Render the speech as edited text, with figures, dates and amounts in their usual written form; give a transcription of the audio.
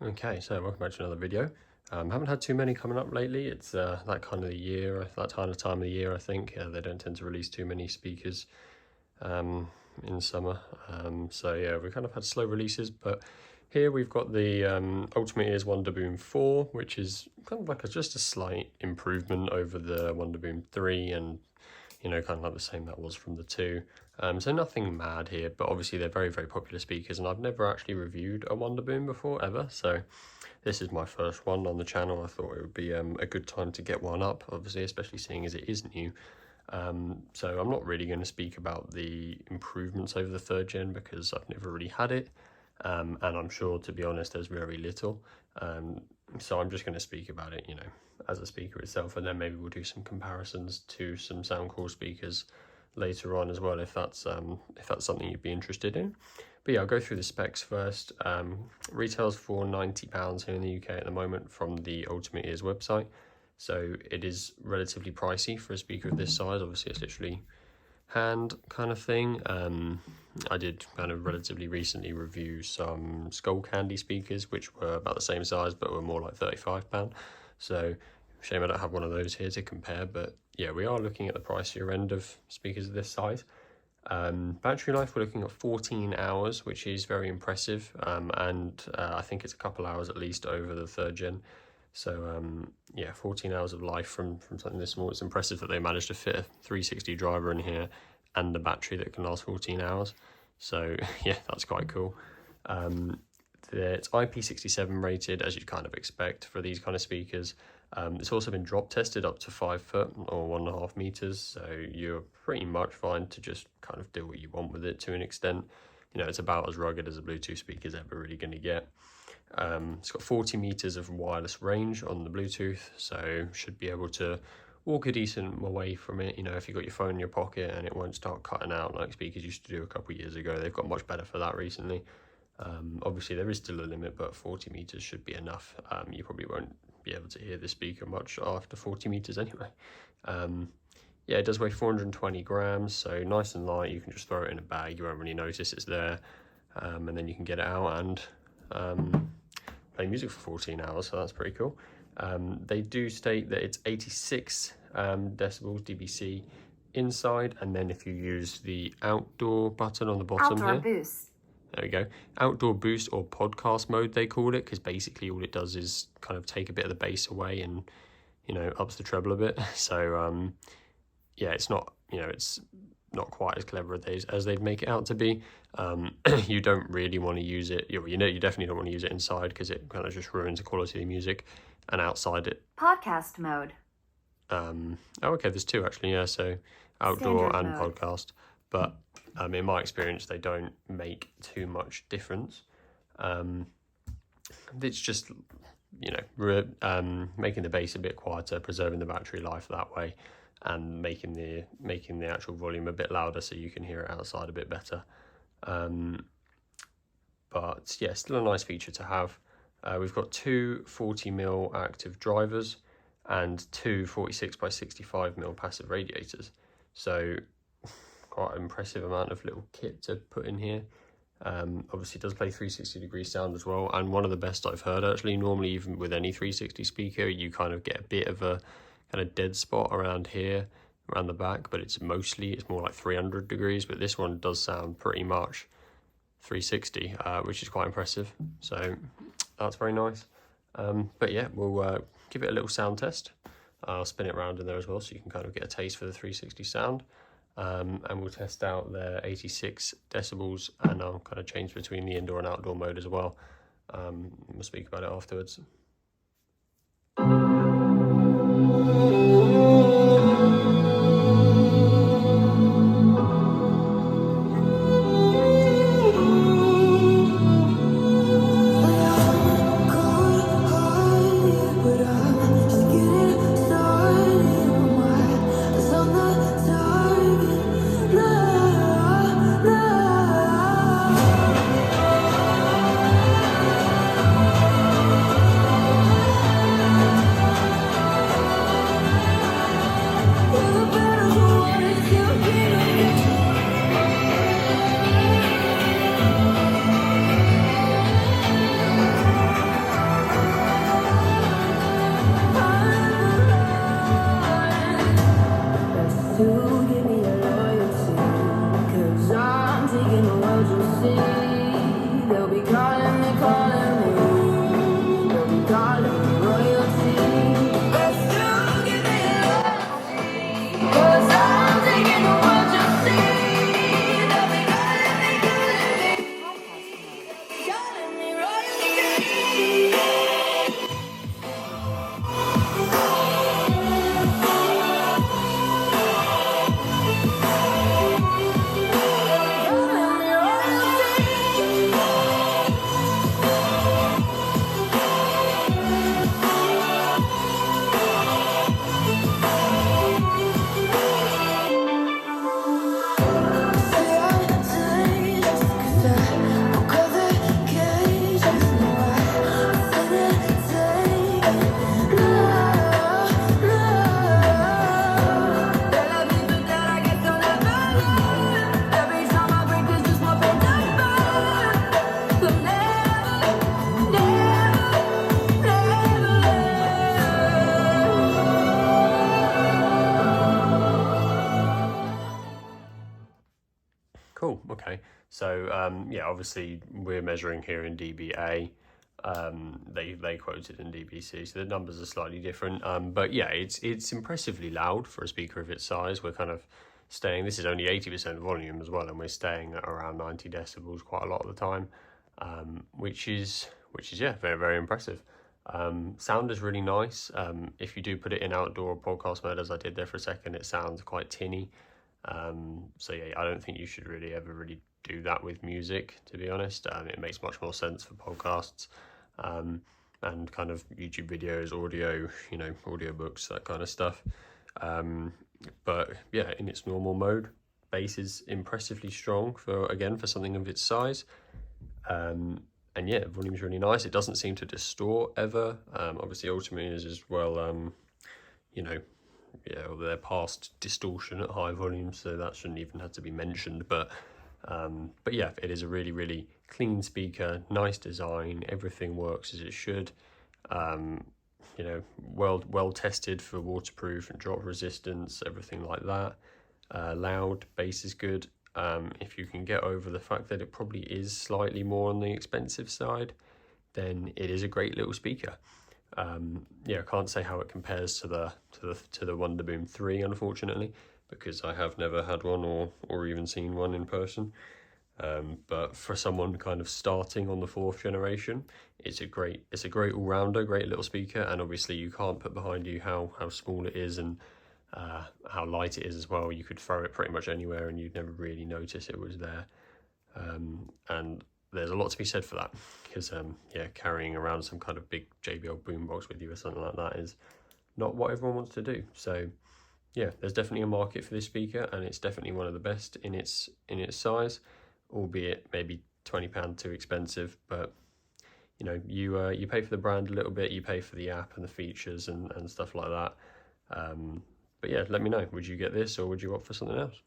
Okay, so welcome back to another video. Haven't had too many coming up lately. It's that kind of the year, that kind of time of the year, I think. They don't tend to release too many speakers in summer. So yeah, we kind of had slow releases, but here we've got the Ultimate Ears Wonderboom 4, which is kind of like just a slight improvement over the Wonderboom 3 and kind of like the same that was from the 2. So nothing mad here, but obviously they're very, very popular speakers, and I've never actually reviewed a Wonderboom before, ever, so this is my first one on the channel. I thought it would be a good time to get one up, obviously, especially seeing as it is new. So I'm not really going to speak about the improvements over the 3rd gen because I've never really had it, and I'm sure, to be honest, there's very little. So I'm just going to speak about it, as a speaker itself, and then maybe we'll do some comparisons to some Soundcore speakers later on as well, if that's something you'd be interested in. But yeah, I'll go through the specs first. Retails for £90 here in the UK at the moment from the Ultimate Ears website, so it is relatively pricey for a speaker of this size. Obviously, it's literally hand kind of thing. I did kind of relatively recently review some Skull Candy speakers, which were about the same size but were more like £35. So shame I don't have one of those here to compare, but yeah, we are looking at the pricier end of speakers of this size. Battery life, we're looking at 14 hours, which is very impressive, and I think it's a couple hours at least over the 3rd gen. So yeah, 14 hours of life from something this small. It's impressive that they managed to fit a 360 driver in here and the battery that can last 14 hours. So yeah, that's quite cool. It's IP67 rated, as you'd kind of expect for these kind of speakers. It's also been drop tested up to 5 foot or 1.5 meters, so you're pretty much fine to just kind of do what you want with it to an extent. It's about as rugged as a Bluetooth speaker is ever really going to get. It's got 40 meters of wireless range on the Bluetooth, so should be able to walk a decent way from it. If you've got your phone in your pocket and it won't start cutting out like speakers used to do a couple of years ago. They've got much better for that recently. Obviously there is still a limit, but 40 meters should be enough. You probably won't be able to hear the speaker much after 40 meters anyway. Yeah, it does weigh 420 grams, so nice and light. You can just throw it in a bag, you won't really notice it's there, and then you can get it out and play music for 14 hours, so that's pretty cool. They do state that it's 86 decibels dBc inside, and then if you use the outdoor button on the bottom outdoor here, boost. there we go, outdoor boost or podcast mode they call it, because basically all it does is kind of take a bit of the bass away and ups the treble a bit. So yeah, it's not it's not quite as clever as they'd make it out to be. You don't really want to use it, you definitely don't want to use it inside because it kind of just ruins the quality of the music, and outside it Podcast mode. oh okay, there's 2 actually, yeah, so outdoor Standard and mode. podcast, but in my experience they don't make too much difference. It's just making the bass a bit quieter, preserving the battery life that way, and making the actual volume a bit louder so you can hear it outside a bit better. But yeah, still a nice feature to have. We've got 2 40mm active drivers and 2 46 by 65mm passive radiators, so quite an impressive amount of little kit to put in here. Obviously it does play 360 degree sound as well, and one of the best I've heard actually. Normally, even with any 360 speaker, you kind of get a bit of a kind of dead spot around here, around the back, but it's more like 300 degrees, but this one does sound pretty much 360, which is quite impressive, so that's very nice. But yeah, we'll give it a little sound test. I'll spin it around in there as well so you can kind of get a taste for the 360 sound. And we'll test out the 86 decibels, and I'll kind of change between the indoor and outdoor mode as well. We'll speak about it afterwards. Cool. Okay. So yeah, obviously we're measuring here in dBA. They quoted in dBc, so the numbers are slightly different. But yeah, it's impressively loud for a speaker of its size. We're kind of staying. This is only 80% volume as well, and we're staying at around 90 decibels quite a lot of the time, which is yeah, very very impressive. Sound is really nice. If you do put it in outdoor podcast mode, as I did there for a second, it sounds quite tinny. So yeah, I don't think you should really ever really do that with music, to be honest. It makes much more sense for podcasts, and kind of YouTube videos, audio, audiobooks, that kind of stuff. But yeah, in its normal mode, bass is impressively strong for something of its size. And yeah, volume's really nice. It doesn't seem to distort ever. Obviously, ultimately is as well, yeah, they're past distortion at high volumes, so that shouldn't even have to be mentioned. But yeah, it is a really, really clean speaker, nice design. Everything works as it should. Well tested for waterproof and drop resistance, everything like that. Loud, bass is good. If you can get over the fact that it probably is slightly more on the expensive side, then it is a great little speaker. Yeah, I can't say how it compares to the Wonderboom 3, unfortunately, because I have never had one or even seen one in person. But for someone kind of starting on the 4th generation, it's a great all-rounder, great little speaker. And obviously you can't put behind you how small it is and how light it is as well. You could throw it pretty much anywhere and you'd never really notice it was there. And there's a lot to be said for that, because yeah, carrying around some kind of big JBL boombox with you or something like that is not what everyone wants to do. So yeah, there's definitely a market for this speaker, and it's definitely one of the best in its size, albeit maybe £20 too expensive. But you pay for the brand a little bit, you pay for the app and the features and stuff like that. But yeah, let me know, would you get this or would you opt for something else?